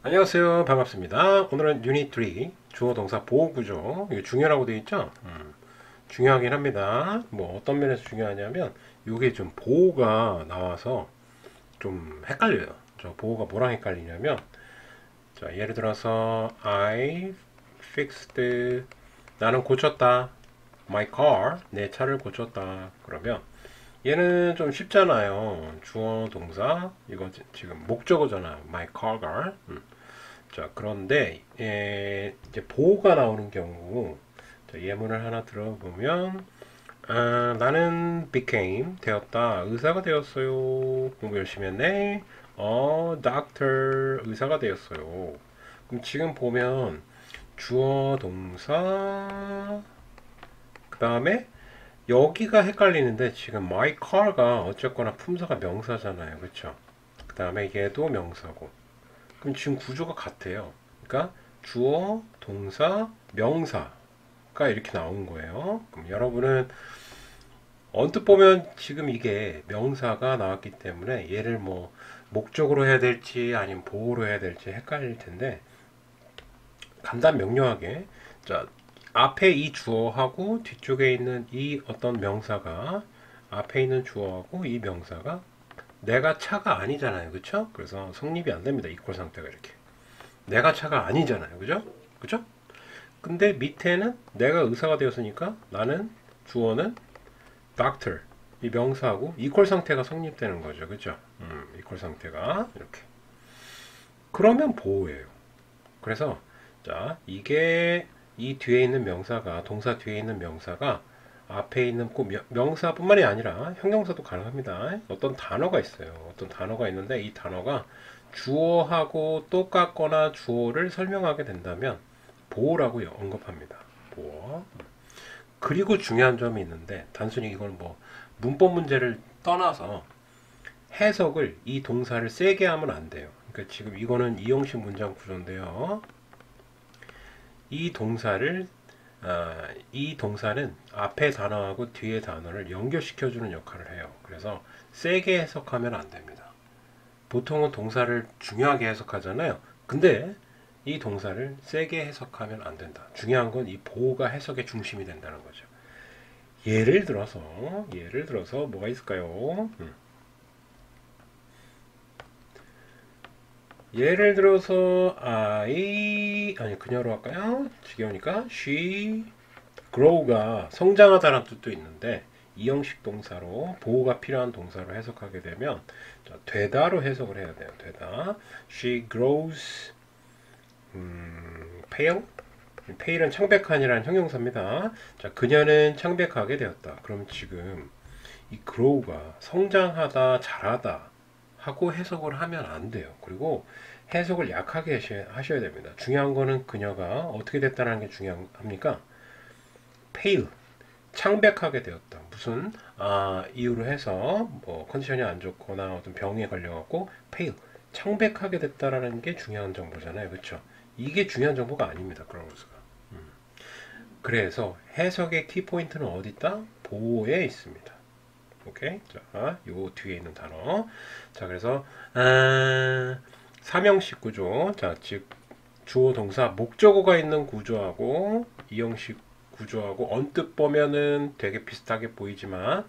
안녕하세요, 반갑습니다. 오늘은 유닛 3 주어 동사 보호 구조, 이게 중요하다고 되어 있죠. 중요하긴 합니다. 뭐 어떤 면에서 중요하냐면 이게 좀 보호가 나와서 좀 헷갈려요. 저 보호가 뭐랑 헷갈리냐면, 자, 예를 들어서 I fixed, 나는 고쳤다, my car, 내 차를 고쳤다. 그러면 얘는 좀 쉽잖아요. 주어 동사, 이거 지금 목적어잖아요. my car가. 자, 그런데 이제 보호가 나오는 경우, 자, 예문을 하나 들어보면, 나는 became, 되었다, 의사가 되었어요. 공부 열심히 했네. doctor, 의사가 되었어요. 그럼 지금 보면 주어 동사, 그 다음에 여기가 헷갈리는데, 지금 my car가 어쨌거나 품사가 명사잖아요. 그쵸? 그 다음에 얘도 명사고. 그럼 지금 구조가 같아요. 그러니까 주어, 동사, 명사가 이렇게 나온 거예요. 그럼 여러분은 언뜻 보면 지금 이게 명사가 나왔기 때문에 얘를 뭐 목적으로 해야 될지 아니면 보호로 해야 될지 헷갈릴 텐데, 간단 명료하게, 자, 앞에 이 주어하고 뒤쪽에 있는 이 어떤 명사가, 앞에 있는 주어하고 이 명사가 내가 차가 아니잖아요. 그쵸? 그래서 성립이 안 됩니다. 이퀄 상태가 이렇게. 내가 차가 아니잖아요. 그죠? 그죠? 근데 밑에는 내가 의사가 되었으니까 나는, 주어는 doctor, 이 명사하고 이퀄 상태가 성립되는 거죠. 그죠? 이퀄 상태가 이렇게. 그러면 보호예요. 그래서 자, 이게 이 뒤에 있는 명사가, 동사 뒤에 있는 명사가 앞에 있는 꼭 명사뿐만이 아니라 형용사도 가능합니다. 어떤 단어가 있어요. 어떤 단어가 있는데 이 단어가 주어하고 똑같거나 주어를 설명하게 된다면 보호라고 언급합니다. 보호. 그리고 중요한 점이 있는데, 단순히 이걸 뭐 문법 문제를 떠나서 해석을, 이 동사를 세게 하면 안 돼요. 그러니까 지금 이거는 이형식 문장 구조인데요. 이 동사를 이 동사는 앞에 단어하고 뒤에 단어를 연결시켜주는 역할을 해요. 그래서 세게 해석하면 안 됩니다. 보통은 동사를 중요하게 해석하잖아요. 근데 이 동사를 세게 해석하면 안 된다. 중요한 건 이 보호가 해석의 중심이 된다는 거죠. 예를 들어서 뭐가 있을까요? 예를 들어서 그녀로 할까요? 지겨우니까 she grow가 성장하다라는 뜻도 있는데, 이 형식 동사로 보호가 필요한 동사로 해석하게 되면, 자, 되다로 해석을 해야 돼요. 되다. She grows pale. pale은 창백한이라는 형용사입니다. 자, 그녀는 창백하게 되었다. 그럼 지금 이 grow가 성장하다, 자라다 하고 해석을 하면 안 돼요. 그리고 해석을 약하게 하셔야 됩니다. 중요한 거는 그녀가 어떻게 됐다는 게 중요합니까? pale, 창백하게 되었다. 무슨 이유로 해서 뭐 컨디션이 안 좋거나 어떤 병에 걸려갖고 pale, 창백하게 됐다라는 게 중요한 정보잖아요. 그렇죠? 이게 중요한 정보가 아닙니다. 크로우스가. 그래서 해석의 키포인트는 어디 있다? 보호에 있습니다. 오케이? 자, 요 뒤에 있는 단어. 자, 그래서 삼형식 구조. 자, 즉 주어 동사 목적어가 있는 구조하고 이형식 구조하고 언뜻 보면은 되게 비슷하게 보이지만,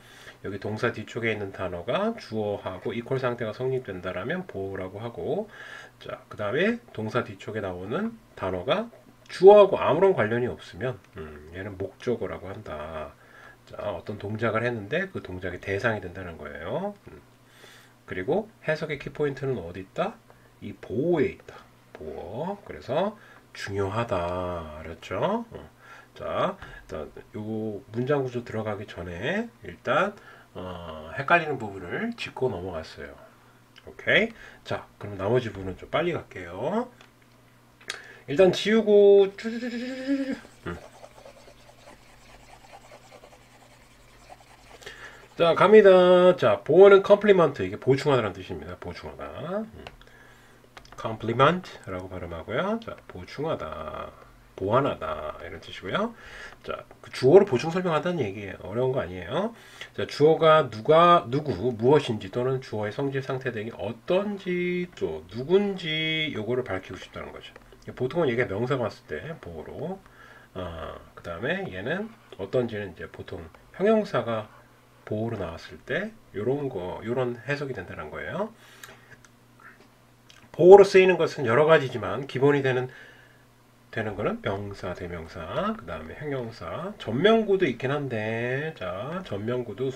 여기 동사 뒤쪽에 있는 단어가 주어하고 이퀄 상태가 성립된다라면 보호라고 하고, 자, 그 다음에 동사 뒤쪽에 나오는 단어가 주어하고 아무런 관련이 없으면 얘는 목적어라고 한다. 자, 어떤 동작을 했는데 그 동작의 대상이 된다는 거예요. 그리고 해석의 키포인트는 어디 있다? 이 보호에 있다. 보호. 그래서 중요하다. 알았죠? 자, 요 문장 구조 들어가기 전에 일단 헷갈리는 부분을 짚고 넘어갔어요. 오케이? 자, 그럼 나머지 부분은 좀 빨리 갈게요. 일단 지우고 자, 갑니다. 자, 보어는 컴플리먼트. 이게 보충하다라는 뜻입니다. 보충하다. compliment라고 발음하고요. 자, 보충하다, 보완하다 이런 뜻이고요. 자, 그 주어로 보충 설명한다는 얘기예요. 어려운 거 아니에요. 자, 주어가 누구, 무엇인지 또는 주어의 성질, 상태 등이 어떤지 또 누군지 요거를 밝히고 싶다는 거죠. 보통은 얘가 명사가 왔을 때 보어로, 그 다음에 얘는 어떤지는 이제 보통 형용사가 보어로 나왔을 때 요런 해석이 된다는 거예요. 보어로 쓰이는 것은 여러 가지지만 기본이 되는 거는 명사, 대명사, 그 다음에 형용사, 전명구도 있긴 한데, 자, 전명구도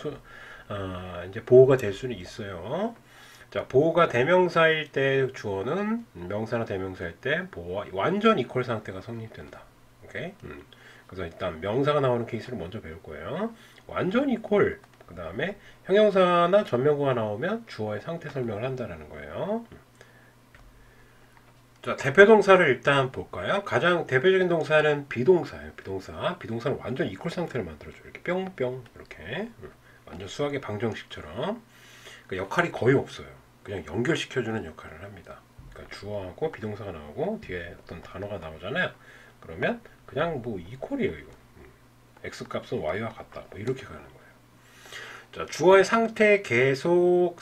이제 보어가 될 수는 있어요. 자, 보어가 대명사일 때 주어는 명사나 대명사일 때 보어와 완전 이퀄 상태가 성립된다. 오케이? 그래서 일단 명사가 나오는 케이스를 먼저 배울 거예요. 완전 이퀄. 그 다음에 형용사나 전명구가 나오면 주어의 상태 설명을 한다는 거예요. 자, 대표 동사를 일단 볼까요? 가장 대표적인 동사는 비동사예요. 비동사는 완전 이퀄 상태를 만들어줘요. 이렇게 뿅뿅 이렇게 완전 수학의 방정식처럼. 그러니까 역할이 거의 없어요. 그냥 연결시켜주는 역할을 합니다. 그러니까 주어하고 비동사가 나오고 뒤에 어떤 단어가 나오잖아요. 그러면 그냥 뭐 이퀄이에요 이거. x 값은 y와 같다. 뭐 이렇게 가는 거예요. 자, 주어의 상태 계속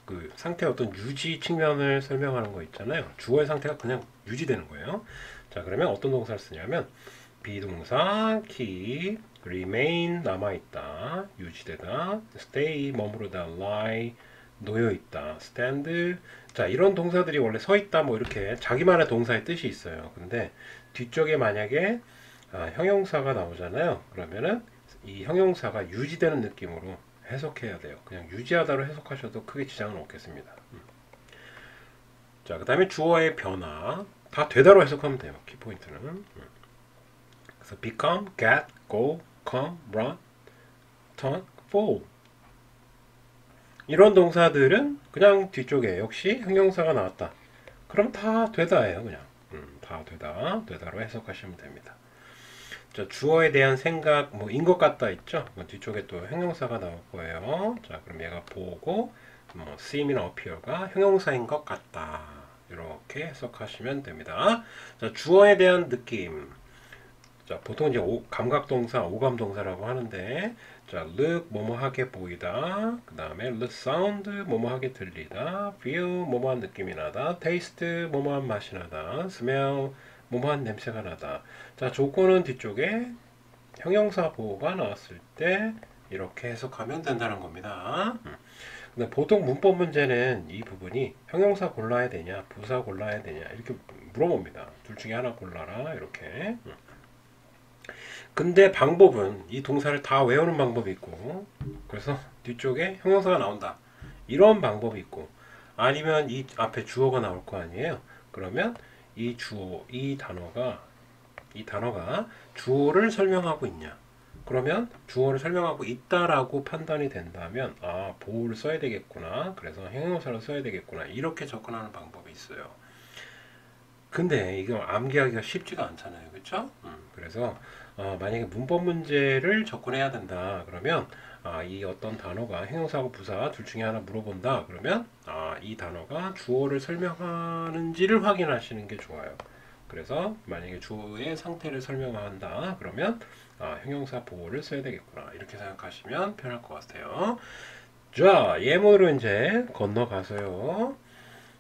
그 상태의 어떤 유지 측면을 설명하는 거 있잖아요. 주어의 상태가 그냥 유지되는 거예요. 자, 그러면 어떤 동사를 쓰냐면 비동사 keep, remain 남아있다, 유지되다, stay 머무르다, lie 놓여있다, stand. 자, 이런 동사들이 원래 서있다 뭐 이렇게 자기만의 동사의 뜻이 있어요. 근데 뒤쪽에 만약에 형용사가 나오잖아요. 그러면은 이 형용사가 유지되는 느낌으로 해석해야 돼요. 그냥 유지하다로 해석하셔도 크게 지장은 없겠습니다. 자, 그 다음에 주어의 변화 다 되다로 해석하면 돼요. 키포인트는. 그래서 become, get, go, come, run, turn, fall 이런 동사들은 그냥 뒤쪽에 역시 형용사가 나왔다. 그럼 다 되다예요. 그냥 다 되다로 해석하시면 됩니다. 자, 주어에 대한 생각, 뭐, 인 것 같다 있죠? 뒤쪽에 또 형용사가 나올 거예요. 자, 그럼 얘가 보고, 뭐, seem이나 appear가 형용사인 것 같다. 이렇게 해석하시면 됩니다. 자, 주어에 대한 느낌. 자, 보통 이제 감각동사, 오감동사라고 하는데, 자, look, 뭐뭐하게 보이다. 그 다음에 look, sound, 뭐뭐하게 들리다. feel, 뭐뭐한 느낌이 나다. taste, 뭐뭐한 맛이 나다. smell, 뭐뭐한 냄새가 나다. 자, 조건은 뒤쪽에 형용사 보호가 나왔을 때 이렇게 해석하면 된다는 겁니다. 근데 보통 문법 문제는 이 부분이 형용사 골라야 되냐, 부사 골라야 되냐 이렇게 물어봅니다. 둘 중에 하나 골라라 이렇게. 근데 방법은 이 동사를 다 외우는 방법이 있고, 그래서 뒤쪽에 형용사가 나온다 이런 방법이 있고, 아니면 이 앞에 주어가 나올 거 아니에요. 그러면 이 주어, 이 단어가 주어를 설명하고 있냐? 그러면 주어를 설명하고 있다라고 판단이 된다면 보호를 써야 되겠구나. 그래서 형용사를 써야 되겠구나. 이렇게 접근하는 방법이 있어요. 근데 이거 암기하기가 쉽지가 않잖아요. 그렇죠? 그래서 만약에 문법 문제를 접근해야 된다. 그러면 이 어떤 단어가 형용사하고 부사 둘 중에 하나 물어본다. 그러면 이 단어가 주어를 설명하는지를 확인하시는 게 좋아요. 그래서 만약에 주어의 상태를 설명한다. 그러면 형용사 보호를 써야 되겠구나. 이렇게 생각하시면 편할 것 같아요. 자, 예문으로 이제 건너가서요.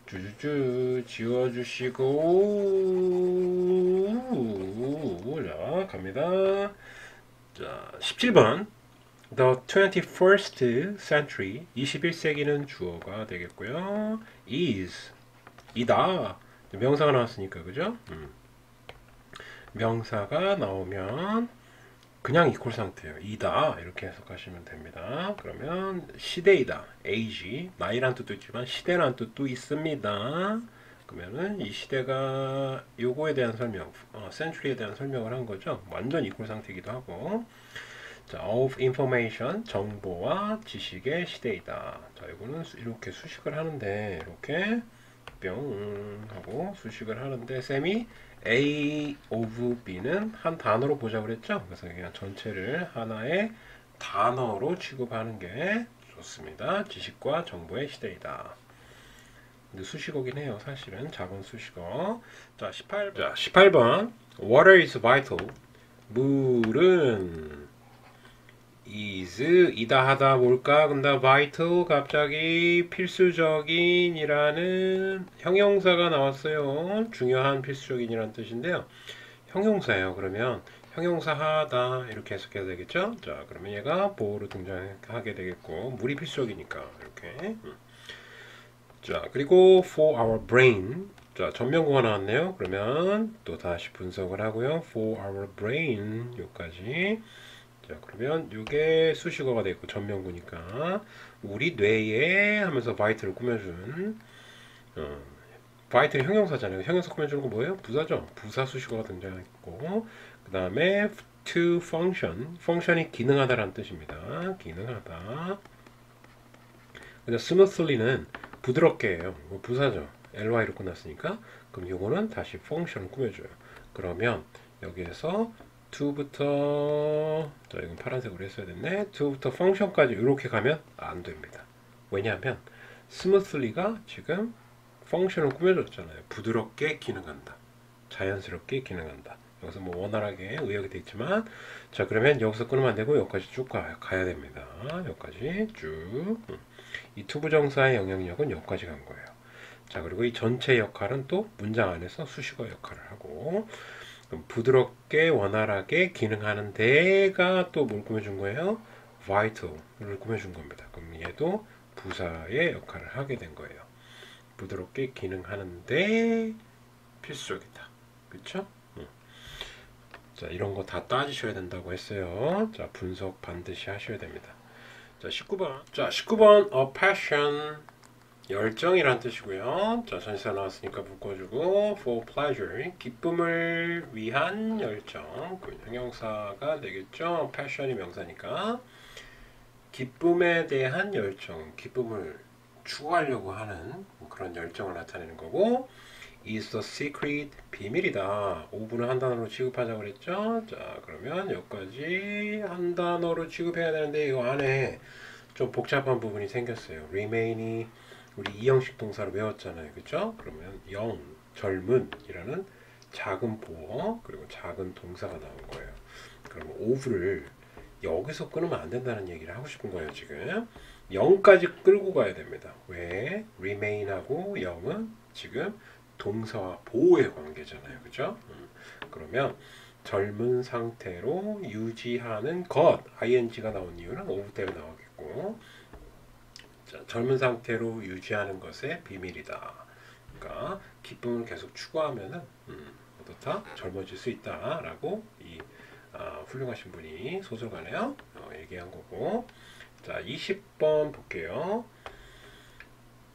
쭈쭈쭈 지워주시고 자, 갑니다. 자, 17번 The 21st century 21세기는 주어가 되겠고요. is 이다. 명사가 나왔으니까 그죠? 명사가 나오면 그냥 이퀄 상태예요. 이다 이렇게 해석하시면 됩니다. 그러면 시대이다. age 나이란 뜻도 있지만 시대란 뜻도 있습니다. 그러면은 이 시대가 요거에 대한 설명, century에 대한 설명을 한 거죠. 완전 이퀄 상태이기도 하고. 자, of information 정보와 지식의 시대이다. 자, 이거는 이렇게 수식을 하는데 이렇게 뿅 하고 수식을 하는데 쌤이 A of B는 한 단어로 보자 그랬죠. 그래서 그냥 전체를 하나의 단어로 취급하는 게 좋습니다. 지식과 정보의 시대이다. 근데 수식어긴 해요. 사실은 작은 수식어. 자, 18번. Water is vital. 물은 is 이다 하다 뭘까? 근데 vital 갑자기 필수적인이라는 형용사가 나왔어요. 중요한 필수적인이라는 뜻인데요. 형용사예요. 그러면 형용사 하다 이렇게 해석해야 되겠죠? 자, 그러면 얘가 보호로 등장하게 되겠고 물이 필수적이니까 이렇게. 자, 그리고 for our brain. 자, 전면구가 나왔네요. 그러면 또 다시 분석을 하고요. for our brain 여기까지. 자, 그러면 이게 수식어가 되고 전면구니까 우리 뇌에 하면서 바이트를 꾸며준 바이트는 형용사잖아요. 형용사 꾸며주는 거 뭐예요? 부사죠. 부사 수식어가 등장했고 그 다음에 to function. function이 기능하다라는 뜻입니다. 기능하다. 근데 smoothly는 부드럽게예요. 부사죠. ly로 끝났으니까 그럼 요거는 다시 function을 꾸며줘요. 그러면 여기에서 to부터 자 이건 파란색으로 했어야 됐네. to부터 function까지 이렇게 가면 안 됩니다. 왜냐하면 smoothly가 지금 function을 꾸며줬잖아요. 부드럽게 기능한다. 자연스럽게 기능한다. 여기서 뭐 원활하게 의역이 되어 있지만 자 그러면 여기서 끊으면 안 되고 여기까지 쭉 가야 됩니다. 여기까지 쭉. 이 투부정사의 영향력은 여기까지 간 거예요. 자 그리고 이 전체 역할은 또 문장 안에서 수식어 역할을 하고 부드럽게 원활하게 기능하는 데가 또 뭘 꾸며준 거예요? vital을 꾸며준 겁니다. 그럼 얘도 부사의 역할을 하게 된 거예요. 부드럽게 기능하는데 필수적이다. 그쵸? 자 이런 거 다 따지셔야 된다고 했어요. 자 분석 반드시 하셔야 됩니다. 자 19번. 자 19번 a passion 열정이란 뜻이고요. 자 전치사 나왔으니까 묶어주고 for pleasure 기쁨을 위한 열정 그 형용사가 되겠죠. passion이 명사니까 기쁨에 대한 열정 기쁨을 추구하려고 하는 그런 열정을 나타내는 거고 is the secret 비밀이다. 5분을 한 단어로 취급하자고 그랬죠. 자 그러면 여기까지 한 단어로 취급해야 되는데 이 안에 좀 복잡한 부분이 생겼어요. remain이 우리 이형식 동사를 외웠잖아요. 그쵸? 그러면 영, 젊은이라는 작은 보어 그리고 작은 동사가 나온 거예요. 그러면 of를 여기서 끊으면 안 된다는 얘기를 하고 싶은 거예요. 지금 0까지 끌고 가야 됩니다. 왜? remain하고 0은 지금 동사와 보호의 관계잖아요. 그죠? 그러면 젊은 상태로 유지하는 것 ing가 나온 이유는 of 때문에 나오겠고 자, 젊은 상태로 유지하는 것의 비밀이다. 그러니까 기쁨을 계속 추구하면은 어떻다? 젊어질 수 있다라고 이 훌륭하신 분이 소설가네요. 얘기한 거고. 자, 20번 볼게요.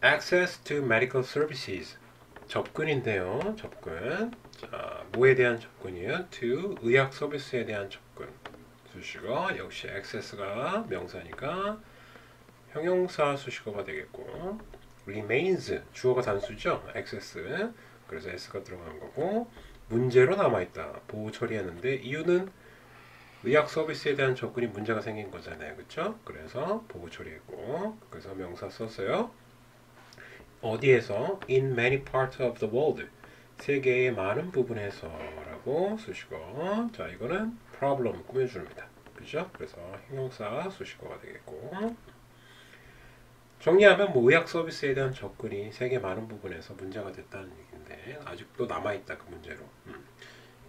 Access to medical services. 접근인데요. 접근. 자, 뭐에 대한 접근이에요? to 의학 서비스에 대한 접근. 수식어 역시 access가 명사니까 형용사 수식어가 되겠고 remains 주어가 단수죠. access 그래서 s가 들어간 거고 문제로 남아있다. 보호 처리했는데 이유는 의학 서비스에 대한 접근이 문제가 생긴 거잖아요. 그쵸? 그래서 보호 처리했고 그래서 명사 썼어요. 어디에서? in many parts of the world 세계의 많은 부분에서 라고 수식어 자 이거는 problem 꾸며줍니다. 그죠? 그래서 형용사 수식어가 되겠고 정리하면 뭐 의학 서비스에 대한 접근이 세계 많은 부분에서 문제가 됐다는 얘기인데 아직도 남아있다 그 문제로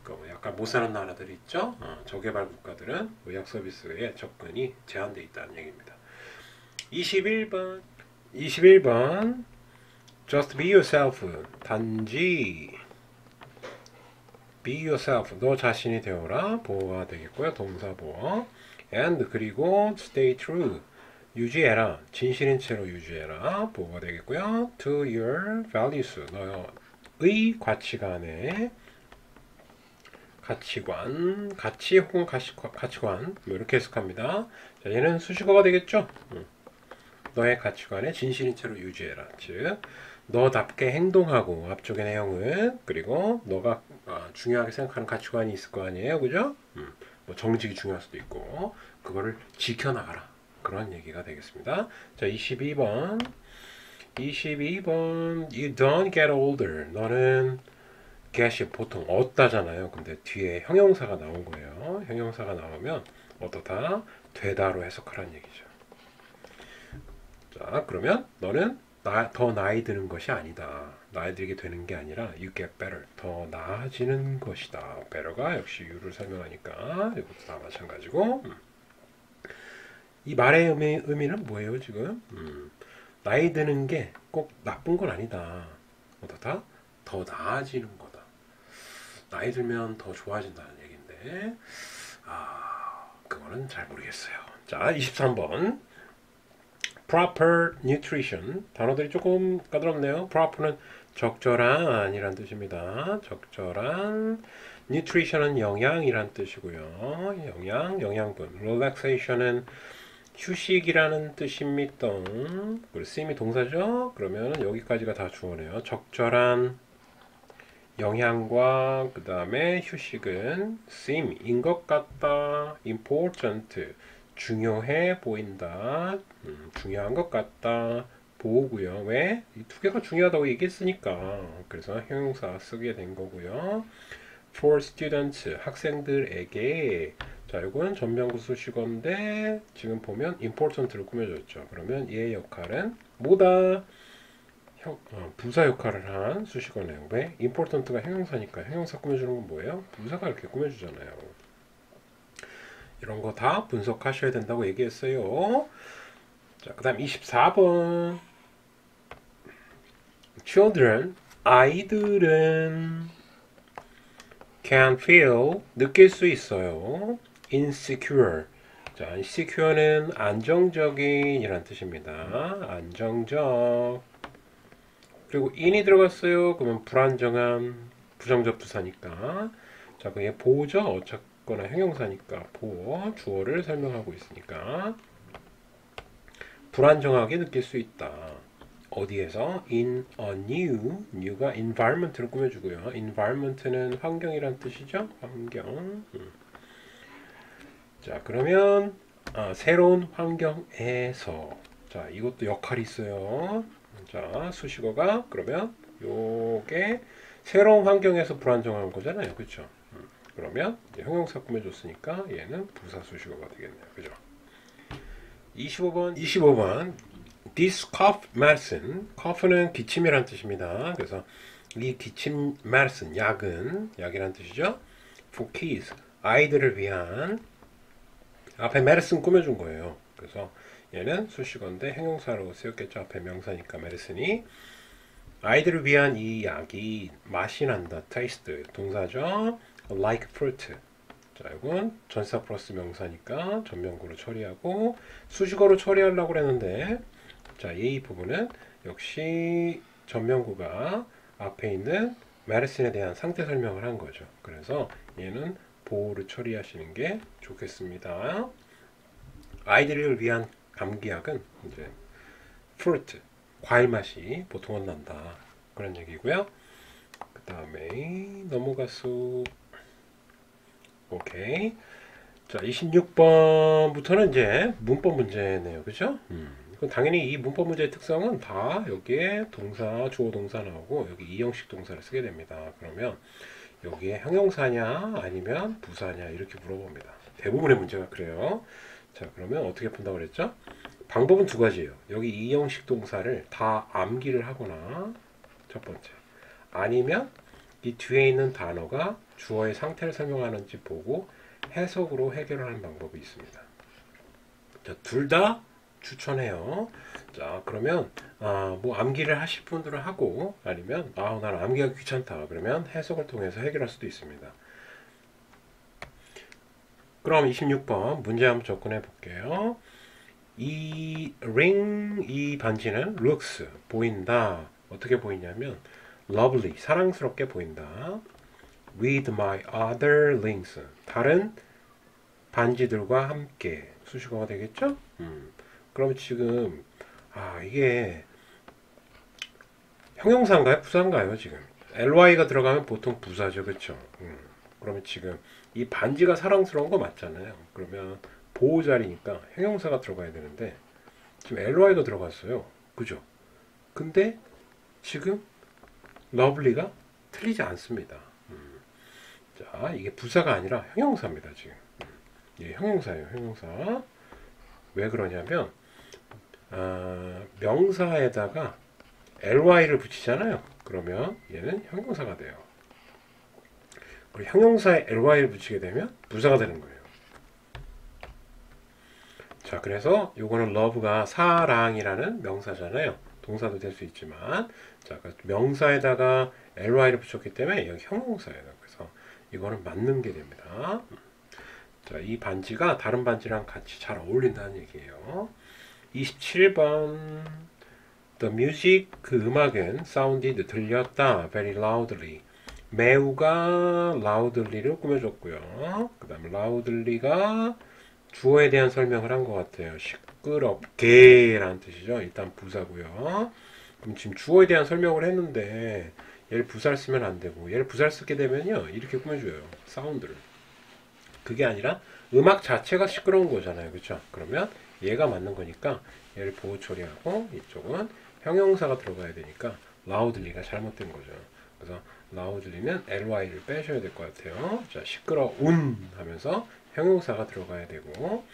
그러니까 약간 못 사는 나라들이 있죠. 저개발 국가들은 의학 서비스에 접근이 제한되어 있다는 얘기입니다. 21번 Just be yourself 단지 be yourself 너 자신이 되어라 보호가 되겠고요. 동사 보호 and 그리고 stay true 유지해라 진실인 채로 유지해라 보호가 되겠고요. to your values 너의 가치관에 가치 혹은 가치관 뭐 이렇게 해석합니다. 자, 얘는 수식어가 되겠죠. 너의 가치관에 진실인 채로 유지해라 즉 너답게 행동하고 앞쪽의 내용은 그리고 너가 중요하게 생각하는 가치관이 있을 거 아니에요. 그죠? 뭐 정직이 중요할 수도 있고 그거를 지켜나가라 그런 얘기가 되겠습니다. 자 22번 You don't get older. 너는 get이 보통 얻다잖아요. 근데 뒤에 형용사가 나온 거예요. 형용사가 나오면 어떠다? 되다로 해석하라는 얘기죠. 자 그러면 너는 더 나이 드는 것이 아니다. 나이 들게 되는 게 아니라 you get better. 더 나아지는 것이다. better가 역시 you를 설명하니까 이것도 다 마찬가지고 이 말의 의미는 뭐예요 지금? 나이 드는 게 꼭 나쁜 건 아니다. 어떻다? 더 나아지는 거다. 나이 들면 더 좋아진다는 얘기인데 그거는 잘 모르겠어요. 자 23번 proper nutrition 단어들이 조금 까다롭네요. proper는 적절한이란 뜻입니다. 적절한 nutrition은 영양이란 뜻이고요. 영양분 relaxation은 휴식이라는 뜻입니다. 그리고 쓰임이 동사죠. 그러면 여기까지가 다 주어네요. 적절한 영양과 그 다음에 휴식은 쓰임인 것 같다. important 중요해 보인다. 중요한 것 같다. 보고요. 왜? 이 두 개가 중요하다고 얘기했으니까. 그래서 형용사 쓰게 된 거고요. For students 학생들에게 자, 이건 전명구 수식어인데 지금 보면 important를 꾸며줬죠. 그러면 얘의 역할은 뭐다? 부사 역할을 한 수식어네요. 왜? important가 형용사니까 형용사 꾸며주는 건 뭐예요? 부사가 이렇게 꾸며주잖아요. 이런 거 다 분석하셔야 된다고 얘기했어요. 자, 그 다음 24번 Children 아이들은 can feel 느낄 수 있어요. insecure 자, insecure는 안정적인 이란 뜻입니다. 안정적 그리고 in이 들어갔어요. 그러면 불안정한 부정적 부사니까 자, 그게 보호죠. 어쨌거나 형용사니까 보호 주어를 설명하고 있으니까 불안정하게 느낄 수 있다. 어디에서? in a new가 environment를 꾸며주고요. environment는 환경이란 뜻이죠. 환경. 자 그러면 새로운 환경에서 자 이것도 역할이 있어요. 자 수식어가 그러면 요게 새로운 환경에서 불안정한 거잖아요. 그렇죠? 그러면 이제 형용사 꾸며줬으니까 얘는 부사 수식어가 되겠네요. 그죠? 25번 This cough medicine cough는 기침이란 뜻입니다. 그래서 이 기침 medicine 약이란 뜻이죠. For kids 아이들을 위한 앞에 medicine 꾸며준 거예요. 그래서 얘는 수식어인데 형용사로 쓰였겠죠. 앞에 명사니까 medicine이 아이들을 위한 이 약이 맛이 난다. taste 동사죠. like fruit 자, 이건 전사 플러스 명사니까 전명구로 처리하고 수식어로 처리하려고 했는데 자, 이 부분은 역시 전명구가 앞에 있는 메르신에 대한 상태 설명을 한 거죠. 그래서 얘는 보호를 처리하시는 게 좋겠습니다. 아이들을 위한 감기약은 이제 fruit, 과일 맛이 보통은 난다. 그런 얘기고요. 그 다음에 넘어가서 오케이. 자, 26번부터는 이제 문법 문제네요. 그죠? 당연히 이 문법 문제의 특성은 다 여기에 동사, 주어 동사 나오고 여기 이형식 동사를 쓰게 됩니다. 그러면 여기에 형용사냐 아니면 부사냐 이렇게 물어봅니다. 대부분의 문제가 그래요. 자, 그러면 어떻게 푼다고 그랬죠? 방법은 두 가지예요. 여기 이형식 동사를 다 암기를 하거나 첫 번째 아니면 이 뒤에 있는 단어가 주어의 상태를 설명하는지 보고 해석으로 해결하는 방법이 있습니다. 자, 둘 다 추천해요. 자, 그러면 뭐 암기를 하실 분들은 하고 아니면 나는 암기가 귀찮다 그러면 해석을 통해서 해결할 수도 있습니다. 그럼 26번 문제 한번 접근해 볼게요. 이 ring 이 반지는 looks 보인다. 어떻게 보이냐면 lovely 사랑스럽게 보인다. with my other rings 다른 반지들과 함께 수식어가 되겠죠? 그럼 지금 이게 형용사인가요? 부사인가요? 지금 ly가 들어가면 보통 부사죠. 그렇죠? 그러면 지금 이 반지가 사랑스러운 거 맞잖아요. 그러면 보호자리니까 형용사가 들어가야 되는데 지금 ly가 들어갔어요. 그죠? 근데 지금 lovely가 틀리지 않습니다. 자, 이게 부사가 아니라 형용사입니다. 지금 예, 형용사예요. 형용사. 왜 그러냐면 명사에다가 ly를 붙이잖아요. 그러면 얘는 형용사가 돼요. 그리고 형용사에 ly를 붙이게 되면 부사가 되는 거예요. 자, 그래서 요거는 love가 사랑이라는 명사잖아요. 동사도 될 수 있지만, 자, 명사에다가 ly를 붙였기 때문에 여기 형용사예요. 그래서 이거는 맞는 게 됩니다. 자, 이 반지가 다른 반지랑 같이 잘 어울린다는 얘기예요. 27번 The music, 그 음악은 sounded, 들렸다, very loudly, 매우가 loudly를 꾸며줬고요. 그 다음에 loudly가 주어에 대한 설명을 한 것 같아요. 시끄럽게 라는 뜻이죠. 일단 부사고요. 그럼 지금 주어에 대한 설명을 했는데 얘를 부사를 쓰면 안 되고, 얘를 부사를 쓰게 되면요 이렇게 꾸며줘요. 사운드를. 그게 아니라 음악 자체가 시끄러운 거잖아요. 그렇죠? 그러면 얘가 맞는 거니까 얘를 보호 처리하고, 이쪽은 형용사가 들어가야 되니까 loudly가 잘못된 거죠. 그래서 loudly는 ly를 빼셔야 될 것 같아요. 자, 시끄러운 하면서 형용사가 들어가야 되고,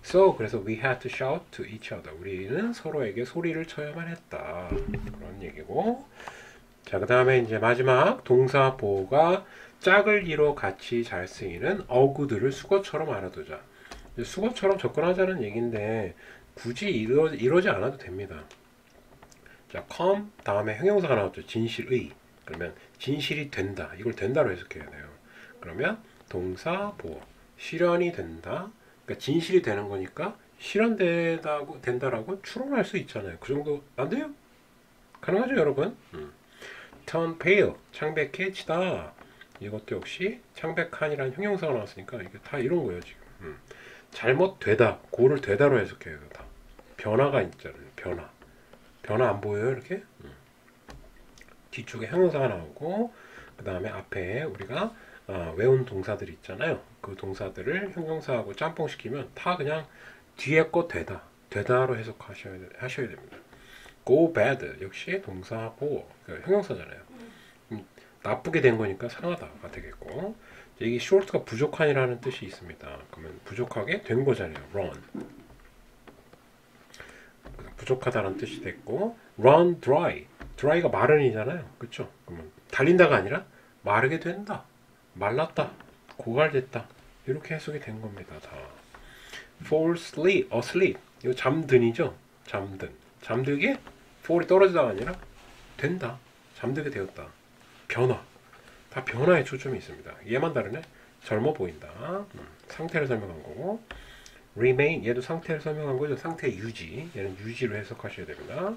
so, 그래서 we had to shout to each other, 우리는 서로에게 소리를 쳐야만 했다, 그런 얘기고. 자, 그 다음에 이제 마지막 동사 보호가 짝을 이뤄 같이 잘 쓰이는 어구들을 수거처럼 알아두자. 수거처럼 접근하자는 얘기인데 굳이 이러지 않아도 됩니다. 자, come 다음에 형용사가 나왔죠. 진실의. 그러면 진실이 된다, 이걸 된다로 해석해야 돼요. 그러면 동사 보호, 실현이 된다. 그러니까 진실이 되는 거니까 된다라고 추론할 수 있잖아요. 그 정도 안 돼요? 가능하죠, 여러분? turn pale, 창백해지다. 이것도 역시 창백한이라는 형용사가 나왔으니까 이게 다 이런 거예요, 지금. 잘못되다, 고를 되다로 해석해요. 다 변화가 있잖아요. 변화 안 보여요, 이렇게? 뒤쪽에 형용사가 나오고, 그 다음에 앞에 우리가 외운 동사들 있잖아요. 그 동사들을 형용사하고 짬뽕시키면 다 그냥 뒤에 거 되다로 해석하셔야 됩니다. go bad 역시 동사 보호, 형용사잖아요. 나쁘게 된 거니까 상하다가 되겠고, 이게 short가 부족한이라는 뜻이 있습니다. 그러면 부족하게 된 거잖아요. run. 부족하다는 뜻이 됐고, run dry. dry가 마른이잖아요. 그렇죠? 그러면 달린다가 아니라 마르게 된다, 말랐다, 고갈됐다, 이렇게 해석이 된 겁니다. 다. fall asleep. 이거 잠든이죠. 잠들게, fall이 떨어지다가 아니라 된다, 잠들게 되었다. 변화. 다 변화에 초점이 있습니다. 얘만 다르네. 젊어 보인다. 상태를 설명한 거고. remain, 얘도 상태를 설명한 거죠. 상태 유지. 얘는 유지로 해석하셔야 됩니다.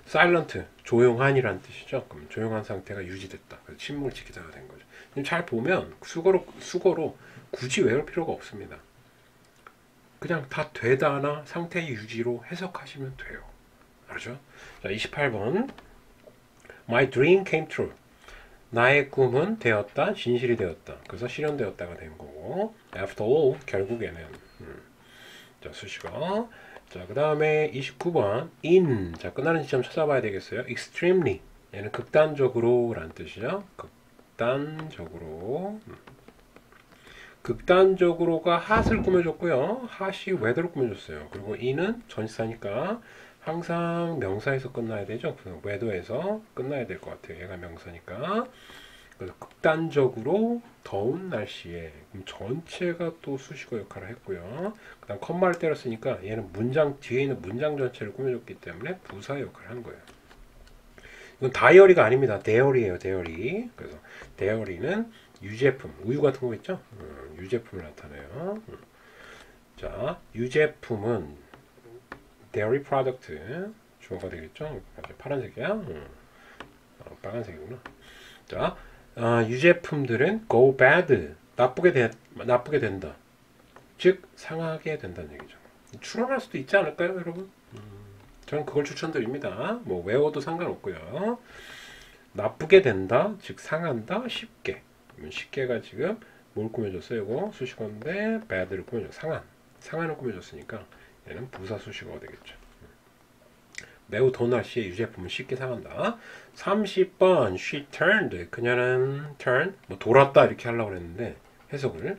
silent, 조용한이란 뜻이죠. 그럼 조용한 상태가 유지됐다. 그래서 침묵을 지키다가 된 거죠. 잘 보면 수거로 굳이 외울 필요가 없습니다. 그냥 다 되다나 상태 유지로 해석하시면 돼요. 알죠? 자, 28번. My dream came true. 나의 꿈은 되었다, 진실이 되었다. 그래서 실현되었다가 된 거고. After all, 결국에는. 자, 수식어. 자, 그 다음에 29번. in. 자, 끝나는 지점 찾아봐야 되겠어요. extremely. 얘는 극단적으로 라는 뜻이죠. 극단적으로. 극단적으로가 hot을 꾸며줬고요. hot이 weather로 꾸며줬어요. 그리고 in은 전치사니까 항상 명사에서 끝나야 되죠. weather에서 끝나야 될 것 같아요. 얘가 명사니까. 그래서 극단적으로 더운 날씨에, 그럼 전체가 또 수식어 역할을 했고요. 그 다음 컴마를 때렸으니까 얘는 문장 뒤에 있는 문장 전체를 꾸며줬기 때문에 부사 역할을 한 거예요. 이건 다이어리가 아닙니다. 대어리예요. 대어리. 그래서 대어리는 유제품, 우유 같은 거 있죠? 유제품을 나타내요. 자, 유제품은 dairy product, 주어가 되겠죠? 파란색이야? 빨간색이구나. 자, 유제품들은 go bad, 나쁘게 된다. 즉, 상하게 된다는 얘기죠. 추론할 수도 있지 않을까요, 여러분? 저는 그걸 추천드립니다. 뭐 외워도 상관없고요. 나쁘게 된다, 즉 상한다, 쉽게. 그러면 쉽게가 지금 뭘 꾸며줬어요? 이거 수식어인데 bad를 꾸며줘. 상한을 꾸며줬으니까 얘는 부사 수식어가 되겠죠. 매우 더운 날씨에 유제품은 쉽게 상한다. 30번 she turned. 그녀는 turn 뭐 돌았다 이렇게 하려고 그랬는데 해석을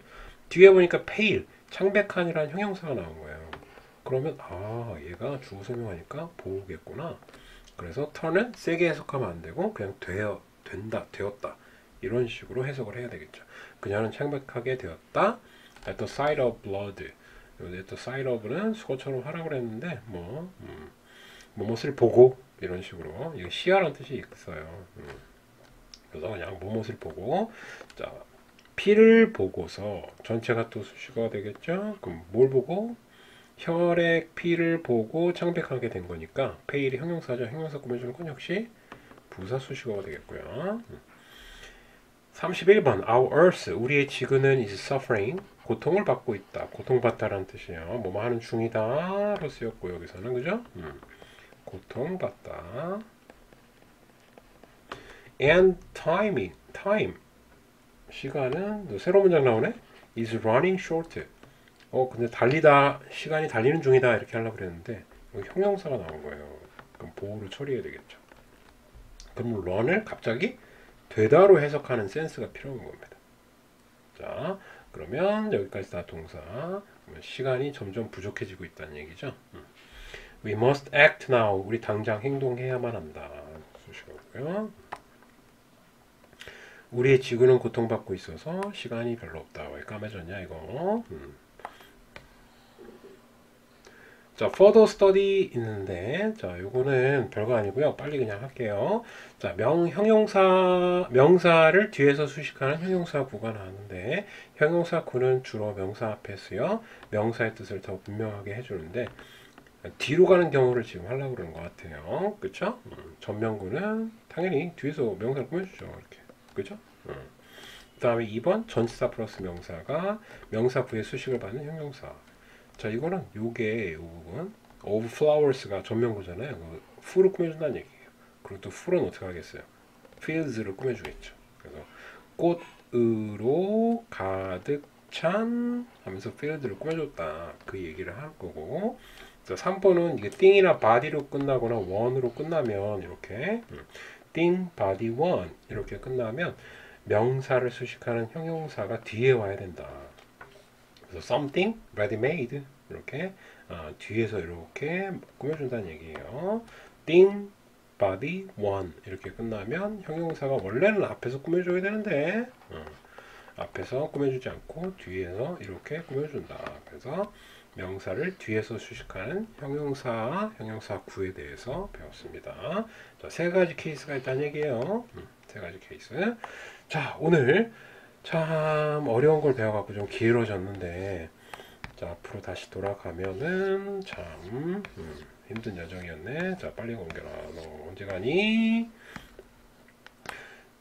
뒤에 보니까 pale 창백한이라는 형용사가 나온 거예요. 그러면 아 얘가 주어 설명하니까 보호겠구나. 그래서 turn은 세게 해석하면 안 되고 그냥 되었다 이런 식으로 해석을 해야 되겠죠. 그녀는 창백하게 되었다. at the sight of blood. at the sight of는 수거처럼 하라고 그랬는데 뭐뭇을 보고 이런 식으로 이게 시야라는 뜻이 있어요. 그래서 그냥 뭐뭇을 보고 자 피를 보고서 전체가 또 수식어가 되겠죠. 그럼 뭘 보고 혈액 피를 보고 창백하게 된 거니까 페일이 형용사죠. 형용사 꾸며주는 건 역시 부사 수식어가 되겠고요. 31번 Our earth 우리의 지구는 is suffering 고통을 받고 있다. 고통받다라는 뜻이에요. 뭐뭐 하는 중이다로 쓰였고 여기서는 그죠? 고통받다. And time 시간은 새로운 문장 나오네. is running short. 근데 시간이 달리는 중이다 이렇게 하려고 그랬는데 형용사가 나온 거예요. 그럼 보호를 처리해야 되겠죠. 그럼 run을 갑자기 되다로 해석하는 센스가 필요한 겁니다. 자, 그러면 여기까지 다 동사. 시간이 점점 부족해지고 있다는 얘기죠. We must act now. 우리 당장 행동해야만 한다. 수식어고요. 우리의 지구는 고통받고 있어서 시간이 별로 없다. 왜 까매졌냐 이거. 자, further study 있는데, 자, 요거는 별거 아니고요. 빨리 그냥 할게요. 자, 명사를 뒤에서 수식하는 형용사 구가 나왔는데, 형용사 구는 주로 명사 앞에 쓰여 명사의 뜻을 더 분명하게 해주는데, 뒤로 가는 경우를 지금 하려고 그러는 것 같아요. 그쵸? 전명구는 당연히 뒤에서 명사를 꾸며주죠. 이렇게. 그죠? 그 다음에 2번 전치사 플러스 명사가 명사 구의 수식을 받는 형용사. 자, 이거는 요게 요 부분 of flowers가 전명구잖아요. fu를 꾸며준다는 얘기예요. 그리고 또 fu는 어떻게 하겠어요? fields를 꾸며주겠죠. 그래서 꽃으로 가득 찬 하면서 field를 꾸며줬다. 그 얘기를 할 거고. 자, 3번은 이게 띵이나 body로 끝나거나 one으로 끝나면 이렇게 띵, body, one 이렇게 끝나면 명사를 수식하는 형용사가 뒤에 와야 된다. 그래서 something ready-made 이렇게 뒤에서 이렇게 꾸며준다는 얘기예요. thing, body, one 이렇게 끝나면 형용사가 원래는 앞에서 꾸며줘야 되는데 앞에서 꾸며주지 않고 뒤에서 이렇게 꾸며준다. 그래서 명사를 뒤에서 수식하는 형용사 구에 대해서 배웠습니다. 자, 세 가지 케이스가 있다는 얘기예요. 세 가지 케이스. 자, 오늘 참 어려운 걸 배워갖고 좀 길어졌는데, 자, 앞으로 다시 돌아가면은 참 힘든 여정이었네. 자, 빨리 옮겨라. 너 언제 가니?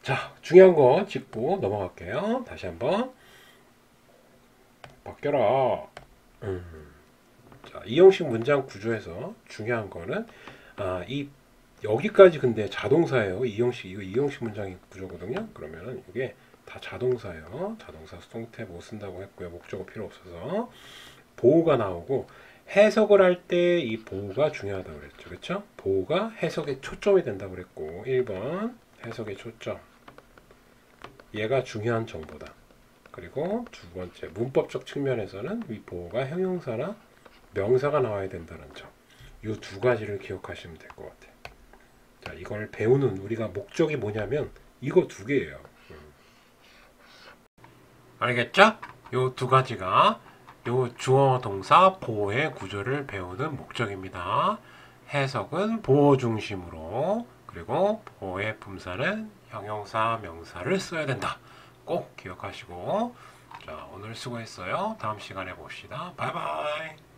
자, 중요한 거 짚고 넘어갈게요. 다시 한번 바뀌어라. 자, 이 형식 문장 구조에서 중요한 거는 여기까지 근데 자동사예요. 이거 이 형식 문장의 구조거든요. 그러면은 이게 다 자동사예요. 자동사 수동태 못 쓴다고 했고요. 목적어 필요 없어서 보호가 나오고 해석을 할 때 이 보호가 중요하다고 그랬죠. 그렇죠? 보호가 해석의 초점이 된다고 그랬고 1번 해석의 초점. 얘가 중요한 정보다. 그리고 두 번째 문법적 측면에서는 이 보호가 형용사나 명사가 나와야 된다는 점. 이 두 가지를 기억하시면 될 것 같아요. 자, 이걸 배우는 우리가 목적이 뭐냐면 이거 두 개예요. 알겠죠? 이 두 가지가 요 주어 동사 보호의 구조를 배우는 목적입니다. 해석은 보호 중심으로, 그리고 보호의 분사는 형용사, 명사를 써야 된다. 꼭 기억하시고, 자, 오늘 수고했어요. 다음 시간에 봅시다. 바이바이.